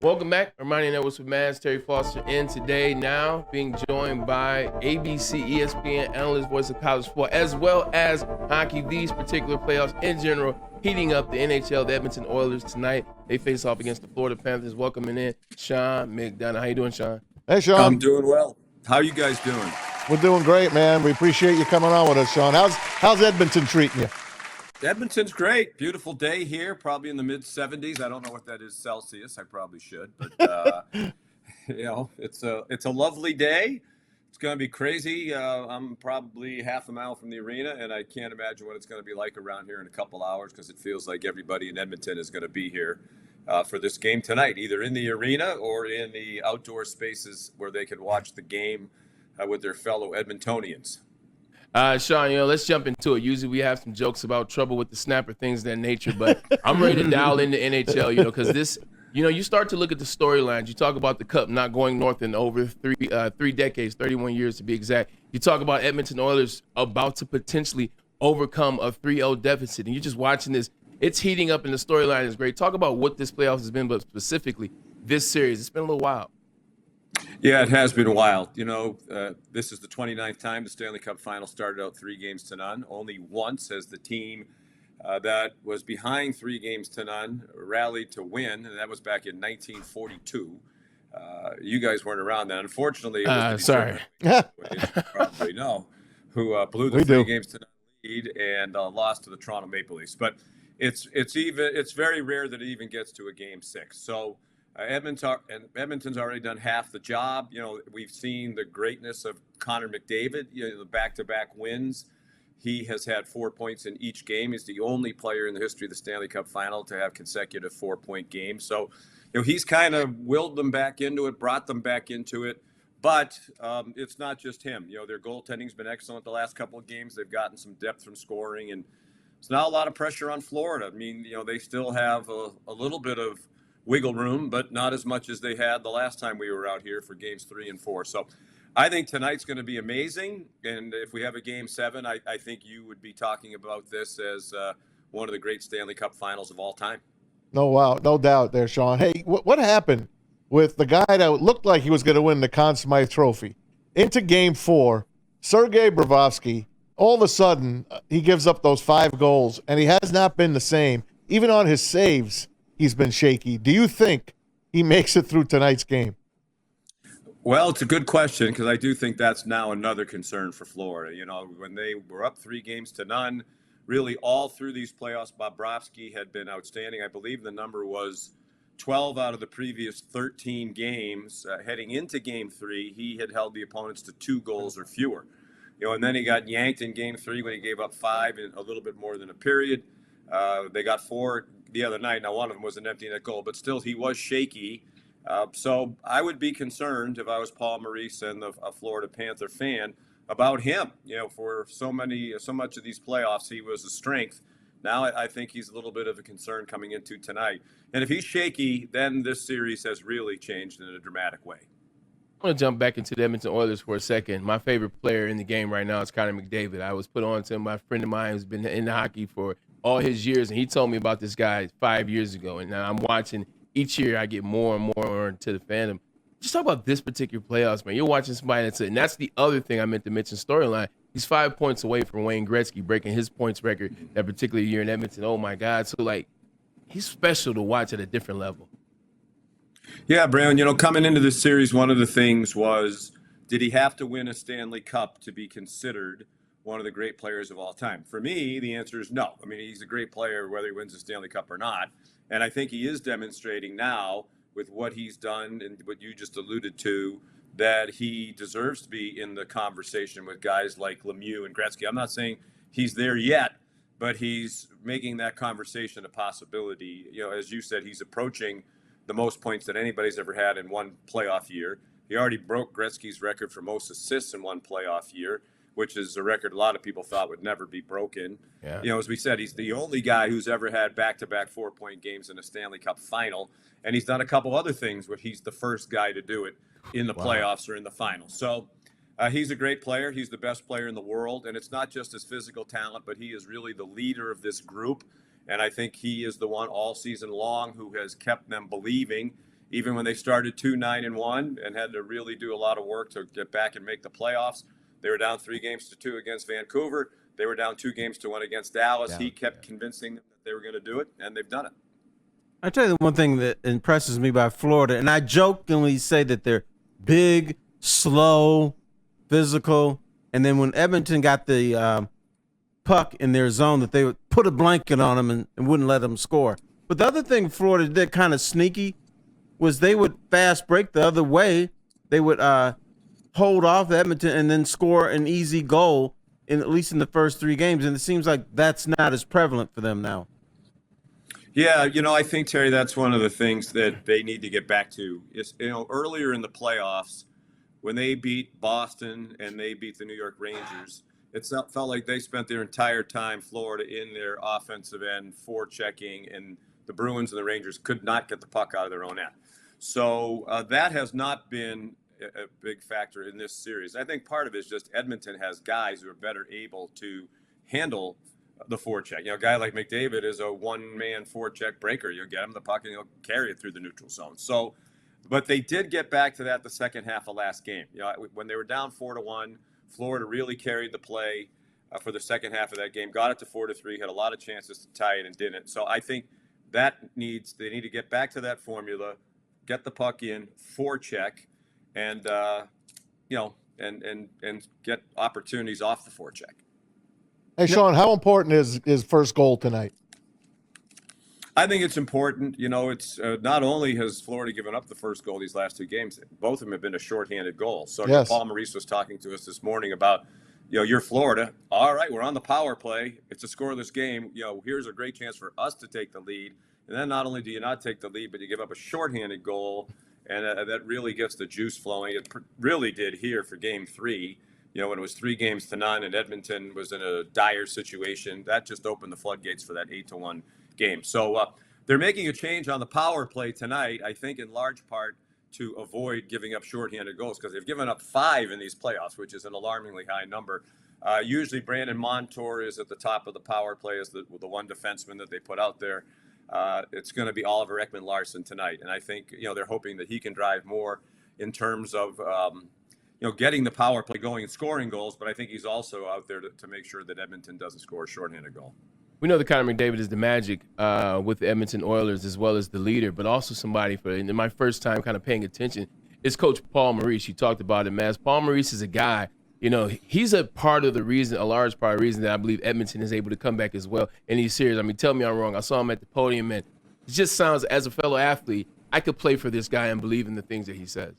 Welcome back. Ermanni Networks with Mads, Terry Foster in today. Now being joined by ABC, ESPN analyst, voice of college sport, as well as hockey. These particular playoffs in general, heating up the NHL. The Edmonton Oilers tonight. They face off against the Florida Panthers. Welcoming in Sean McDonough. How you doing, Sean? Hey, Sean. I'm doing well. How are you guys doing? We're doing great, man. We appreciate you coming on with us, Sean. How's Edmonton treating you? Edmonton's great. Beautiful day here, probably in the mid-70s. I don't know what that is Celsius. I probably should, but it's a lovely day. It's going to be crazy. I'm probably half a mile from the arena, and I can't imagine what it's going to be like around here in a couple hours because it feels like everybody in Edmonton is going to be here for this game tonight, either in the arena or in the outdoor spaces where they can watch the game with their fellow Edmontonians. Sean, let's jump into it. Usually we have some jokes about trouble with the snapper, things of that nature, but I'm ready to dial into NHL, because this, you start to look at the storylines. You talk about the Cup not going north in over three decades, 31 years to be exact. You talk about Edmonton Oilers about to potentially overcome a 3-0 deficit, and you're just watching this. It's heating up, and the storyline is great. Talk about what this playoffs has been, but specifically this series. It's been a little wild. Yeah, it has been wild. This is the 29th time the Stanley Cup final started out 3-0. Only once has the team that was behind 3-0 rallied to win, and that was back in 1942. You guys weren't around then. Unfortunately, it was sorry. You probably know, who blew the 3-0 lead and lost to the Toronto Maple Leafs. But it's very rare that it even gets to a Game 6. So Edmonton's already done half the job. We've seen the greatness of Connor McDavid, the back-to-back wins. He has had 4 points in each game. He's the only player in the history of the Stanley Cup final to have consecutive 4-point games. So, he's kind of willed them back into it, brought them back into it. But it's not just him. Their goaltending's been excellent the last couple of games. They've gotten some depth from scoring, and it's not a lot of pressure on Florida. I mean, they still have a little bit of wiggle room, but not as much as they had the last time we were out here for games 3 and 4. So I think tonight's going to be amazing. And if we have a Game 7, I think you would be talking about this as one of the great Stanley Cup finals of all time. No doubt there, Sean. Hey, what happened with the guy that looked like he was going to win the Conn Smythe Trophy? Into Game 4, Sergei Bobrovsky, all of a sudden, he gives up those 5 goals, and he has not been the same. Even on his saves, he's been shaky. Do you think he makes it through tonight's game? Well, it's a good question because I do think that's now another concern for Florida. When they were up 3-0, really all through these playoffs, Bobrovsky had been outstanding. I believe the number was 12 out of the previous 13 games. Heading into Game 3, he had held the opponents to 2 goals or fewer. And then he got yanked in Game 3 when he gave up 5 in a little bit more than a period. They got 4 the other night. Now, one of them was an empty net goal, but still he was shaky. So I would be concerned if I was Paul Maurice and a Florida Panther fan about him. For so much of these playoffs, he was a strength. Now I think he's a little bit of a concern coming into tonight. And if he's shaky, then this series has really changed in a dramatic way. I want to jump back into the Edmonton Oilers for a second. My favorite player in the game right now is Connor McDavid. I was put on to him by a friend of mine who's been in hockey for all his years, and he told me about this guy 5 years ago. And now I'm watching each year. I get more and more into the fandom. Just talk about this particular playoffs, man. You're watching somebody and that's the other thing I meant to mention. Storyline. He's 5 points away from Wayne Gretzky breaking his points record that particular year in Edmonton. Oh my God! So he's special to watch at a different level. Yeah, Brown. Coming into this series, one of the things was, did he have to win a Stanley Cup to be considered one of the great players of all time? For me, the answer is no. I mean, he's a great player whether he wins the Stanley Cup or not. And I think he is demonstrating now with what he's done and what you just alluded to, that he deserves to be in the conversation with guys like Lemieux and Gretzky. I'm not saying he's there yet, but he's making that conversation a possibility. As you said, he's approaching the most points that anybody's ever had in one playoff year. He already broke Gretzky's record for most assists in one playoff year, which is a record a lot of people thought would never be broken. Yeah. As we said, he's the only guy who's ever had back-to-back 4-point games in a Stanley Cup final, and he's done a couple other things where he's the first guy to do it in the playoffs or in the final. So he's a great player. He's the best player in the world, and it's not just his physical talent, but he is really the leader of this group, and I think he is the one all season long who has kept them believing even when they started 2-9-1 and had to really do a lot of work to get back and make the playoffs. They were down 3-2 against Vancouver. They were down 2-1 against Dallas. He kept convincing them that they were going to do it, and they've done it. I tell you the one thing that impresses me by Florida, and I jokingly say that they're big, slow, physical, and then when Edmonton got the puck in their zone, that they would put a blanket on them and wouldn't let them score. But the other thing Florida did kind of sneaky was they would fast break the other way. They would hold off Edmonton and then score an easy goal, at least in the first 3 games, and it seems like that's not as prevalent for them now. Yeah, I think, Terry, that's one of the things that they need to get back to. Is earlier in the playoffs, when they beat Boston and they beat the New York Rangers, it felt like they spent their entire time, Florida, in their offensive end, forechecking, and the Bruins and the Rangers could not get the puck out of their own end. So that has not been a big factor in this series. I think part of it is just Edmonton has guys who are better able to handle the forecheck. A guy like McDavid is a one-man forecheck breaker. You'll get him the puck and he'll carry it through the neutral zone. So, but they did get back to that the second half of last game. When they were down 4-1, Florida really carried the play for the second half of that game, got it to 4-3, had a lot of chances to tie it and didn't. So I think they need to get back to that formula, get the puck in, forecheck, and and get opportunities off the forecheck. Hey, Sean, how important is his first goal tonight? I think it's important. It's not only has Florida given up the first goal these last 2 games, both of them have been a shorthanded goal. So yes. Paul Maurice was talking to us this morning about, you're Florida. All right, we're on the power play. It's a scoreless game. Here's a great chance for us to take the lead. And then not only do you not take the lead, but you give up a shorthanded goal, and that really gets the juice flowing. It really did here for Game 3. When it was 3-0 and Edmonton was in a dire situation, that just opened the floodgates for that 8-1 game. So they're making a change on the power play tonight, I think in large part to avoid giving up shorthanded goals, because they've given up 5 in these playoffs, which is an alarmingly high number. Usually Brandon Montour is at the top of the power play as the one defenseman that they put out there. It's going to be Oliver Ekman-Larsson tonight, and I think they're hoping that he can drive more in terms of getting the power play going and scoring goals, but I think he's also out there to make sure that Edmonton doesn't score a shorthanded goal. We know that Connor McDavid is the magic with the Edmonton Oilers as well as the leader, but also somebody in my first time kind of paying attention is Coach Paul Maurice. You talked about him, as Paul Maurice is a guy, he's a large part of the reason that I believe Edmonton is able to come back as well in these series. I mean, tell me I'm wrong. I saw him at the podium, and it just sounds, as a fellow athlete, I could play for this guy and believe in the things that he says.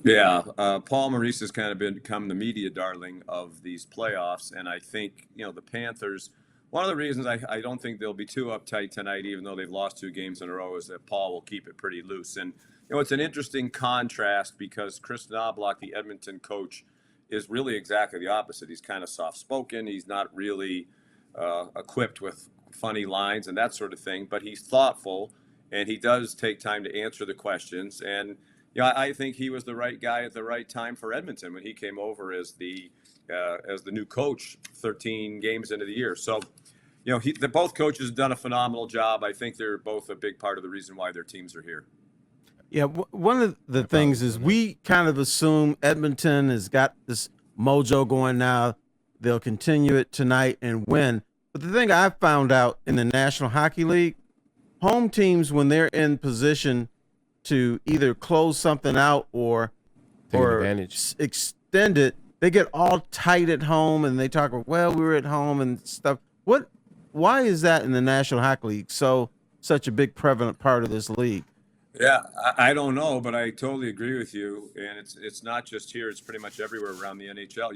Yeah, Paul Maurice has kind of become the media darling of these playoffs, and I think, the Panthers, one of the reasons I don't think they'll be too uptight tonight, even though they've lost 2 games in a row, is that Paul will keep it pretty loose. And, it's an interesting contrast because Chris Knobloch, the Edmonton coach, is really exactly the opposite. He's kind of soft-spoken. He's not really equipped with funny lines and that sort of thing, but he's thoughtful, and he does take time to answer the questions. And I think he was the right guy at the right time for Edmonton when he came over as the new coach 13 games into the year. So, both coaches have done a phenomenal job. I think they're both a big part of the reason why their teams are here. Yeah, one of the things is we kind of assume Edmonton has got this mojo going now. They'll continue it tonight and win. But the thing I found out in the National Hockey League, home teams, when they're in position to either close something out or extend it, they get all tight at home and they talk about, well, we were at home and stuff. Why is that in the National Hockey League such a big prevalent part of this league? Yeah, I don't know, but I totally agree with you. And it's not just here; it's pretty much everywhere around the NHL.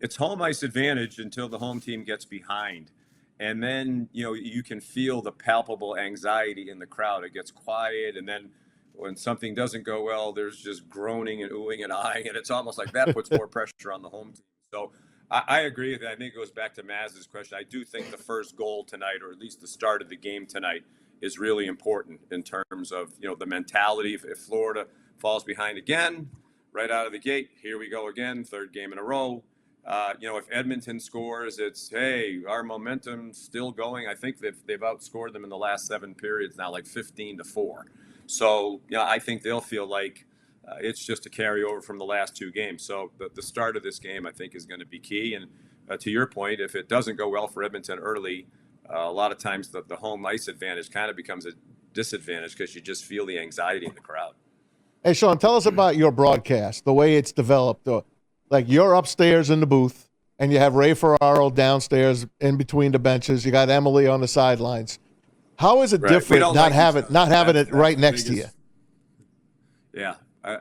It's home ice advantage until the home team gets behind, and then you can feel the palpable anxiety in the crowd. It gets quiet, and then when something doesn't go well, there's just groaning and oohing and eyeing, and it's almost like that puts more pressure on the home team. So I agree with that. I think it goes back to Maz's question. I do think the first goal tonight, or at least the start of the game tonight, is really important in terms of, the mentality. If Florida falls behind again, right out of the gate, here we go again, 3rd game in a row. If Edmonton scores, it's, hey, our momentum's still going. I think they've outscored them in the last 7 periods now, like 15-4. So, I think they'll feel like it's just a carryover from the last two games. So the start of this game, I think, is going to be key. And to your point, if it doesn't go well for Edmonton early, a lot of times the home ice advantage kind of becomes a disadvantage because you just feel the anxiety in the crowd. Hey, Sean, tell us about your broadcast, the way it's developed. Like, you're upstairs in the booth, and you have Ray Ferraro downstairs in between the benches. You got Emily on the sidelines. How is it different not having it right next to you? Yeah. I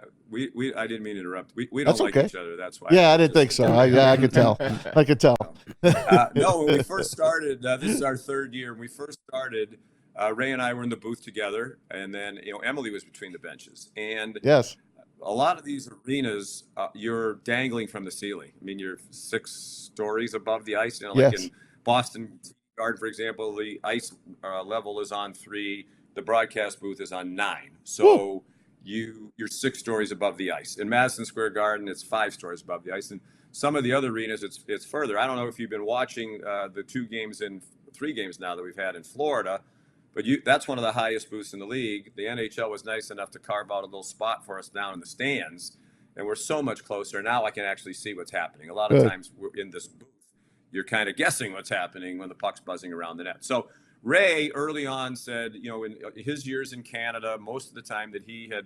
didn't mean to interrupt. We don't like each other. That's why. Yeah, I didn't think so. I could tell. I could tell. No, when we first started, this is our third year. When we first started, Ray and I were in the booth together, and then Emily was between the benches. And yes, a lot of these arenas, you're dangling from the ceiling. I mean, you're 6 stories above the ice. Like in Boston Garden, for example, the ice level is on 3. The broadcast booth is on 9. So you're 6 stories above the ice. In Madison Square Garden, it's 5 stories above the ice. And some of the other arenas, it's further. I don't know if you've been watching the 2 games and 3 games now that we've had in Florida, but that's one of the highest booths in the league. The NHL was nice enough to carve out a little spot for us down in the stands, and we're so much closer. Now I can actually see what's happening. A lot of times we're in this booth, you're kind of guessing what's happening when the puck's buzzing around the net. So Ray early on said, in his years in Canada, most of the time that he had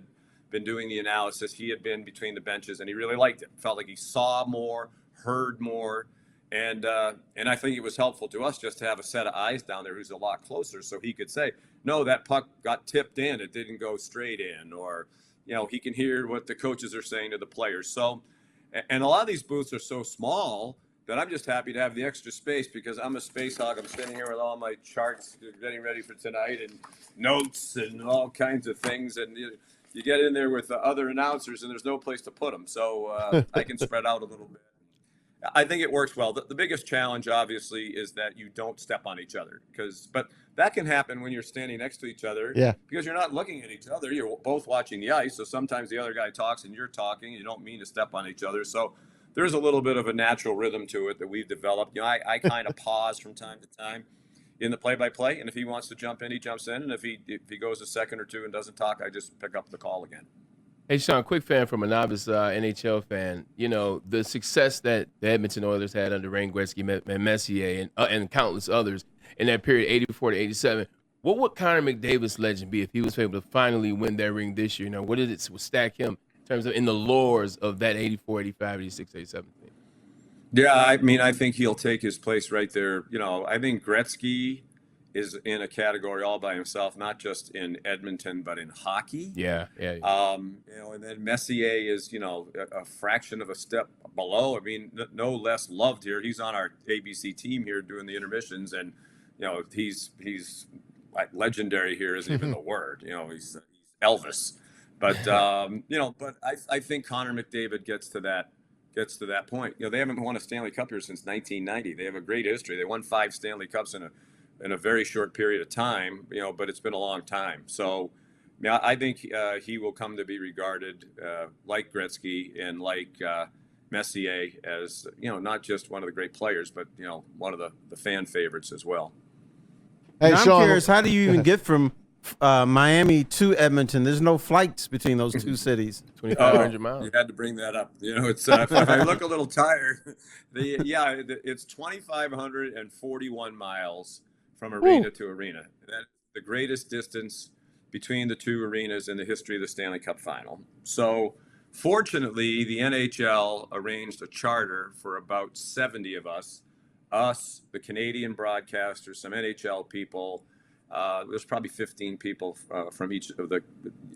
been doing the analysis, he had been between the benches, and he really liked it. Felt like he saw more, heard more, and I think it was helpful to us just to have a set of eyes down there who's a lot closer, so he could say, no, that puck got tipped in, it didn't go straight in, or he can hear what the coaches are saying to the players. So, and a lot of these booths are so small that I'm just happy to have the extra space because I'm a space hog. I'm sitting here with all my charts, getting ready for tonight, and notes and all kinds of things, and you get in there with the other announcers and there's no place to put them. So I can spread out a little bit. I think it works well. The biggest challenge, obviously, is that you don't step on each other. But that can happen when you're standing next to each other because you're not looking at each other. You're both watching the ice. So sometimes the other guy talks and you're talking. You don't mean to step on each other. So there's a little bit of a natural rhythm to it that we've developed. I kind of pause from time to time in the play-by-play, and if he wants to jump in, he jumps in, and if he goes a second or two and doesn't talk, I just pick up the call again. Hey, Sean, quick fan from a novice NHL fan. The success that the Edmonton Oilers had under Wayne Gretzky and Messier and countless others in that period, 84 to 87. What would Connor McDavid's legend be if he was able to finally win that ring this year? What did it stack him in terms of in the lores of that 84, 85, 86, 87 team? Yeah, I think he'll take his place right there. I think Gretzky is in a category all by himself, not just in Edmonton, but in hockey. Yeah. And then Messier is, a fraction of a step below. I mean, no less loved here. He's on our ABC team here doing the intermissions, and, he's like legendary here isn't even the word. He's Elvis. But, but I think Connor McDavid gets to that point. They haven't won a Stanley Cup here since 1990. They have a great history. They won 5 Stanley Cups in a very short period of time, but it's been a long time. So I think he will come to be regarded like Gretzky and like Messier as, not just one of the great players, but, one of the fan favorites as well. Hey, I'm Sean, curious, how do you even get from Miami to Edmonton? There's no flights between those 2 cities. 2,500 miles. You had to bring that up. It's if I look a little tired. It's 2,541 miles from arena to arena. That's the greatest distance between the 2 arenas in the history of the Stanley Cup Final. So, fortunately, the NHL arranged a charter for about 70 of us, the Canadian broadcasters, some NHL people. There's probably 15 people from each of the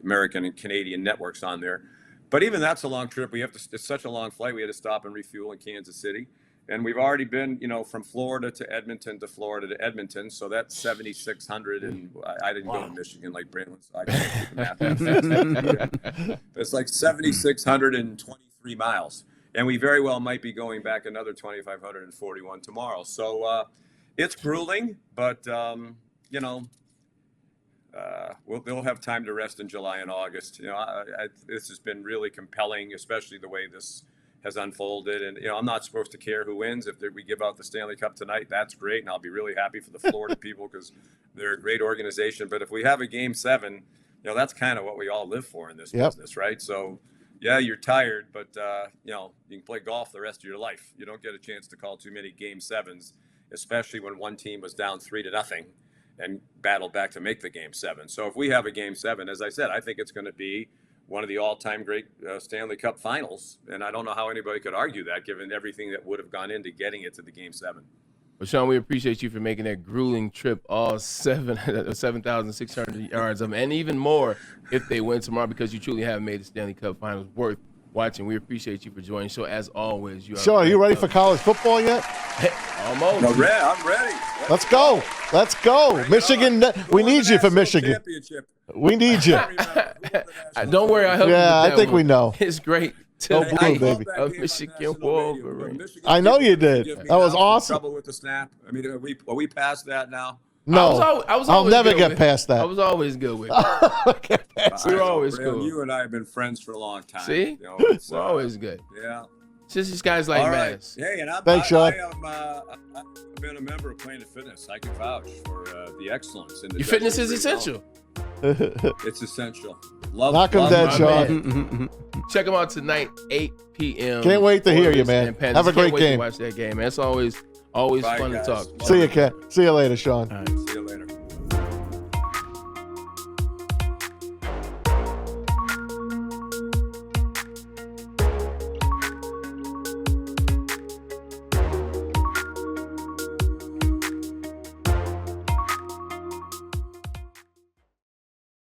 American and Canadian networks on there. But even that's a long trip. It's such a long flight. We had to stop and refuel in Kansas City. And we've already been, from Florida to Edmonton to Florida to Edmonton. So that's 7,600. And I didn't go to Michigan like Braylon, so I can't do the math. It's like 7,623 miles. And we very well might be going back another 2,541 tomorrow. So it's grueling, but, they'll have time to rest in July and August. This has been really compelling, especially the way this has unfolded. And, I'm not supposed to care who wins. If we give out the Stanley Cup tonight, that's great. And I'll be really happy for the Florida people because they're a great organization. But if we have a Game 7, that's kind of what we all live for in this business, right? So, yeah, you're tired, but you can play golf the rest of your life. You don't get a chance to call too many Game 7s, especially when one team was down 3-0 and battled back to make the Game 7. So if we have a Game 7, as I said, I think it's going to be one of the all-time great Stanley Cup finals. And I don't know how anybody could argue that, given everything that would have gone into getting it to the Game 7. Well, Sean, we appreciate you for making that grueling trip all 7,600 yards of, and even more if they win tomorrow, because you truly have made the Stanley Cup finals worth watching. We appreciate you for joining. So as always, Sean, are you ready for college football yet? Almost. I'm ready. Let's go. Michigan, we need you for Michigan. We need you. Don't worry, I'll help you with Yeah, that I think one. we know. It's great. Go blue, baby. A Michigan Wolverine. I know you did. That was awesome. Trouble with the snap. I mean, are we past that now? No, I'll never get past that. I was always good with it. We were always cool. You and I have been friends for a long time. See? We're always good. Yeah. It's just these guys like Mass. Hey, and Thanks, Sean. I've been a member of Planet Fitness. I can vouch for the excellence in the Your fitness is essential. It's essential. Knock 'em dead, Sean. Check them out tonight, 8 p.m. Can't wait to hear you, man. Have a great game. Watch that game, man. It's always fun to talk. See you, Kat. See you later, Sean. See you later.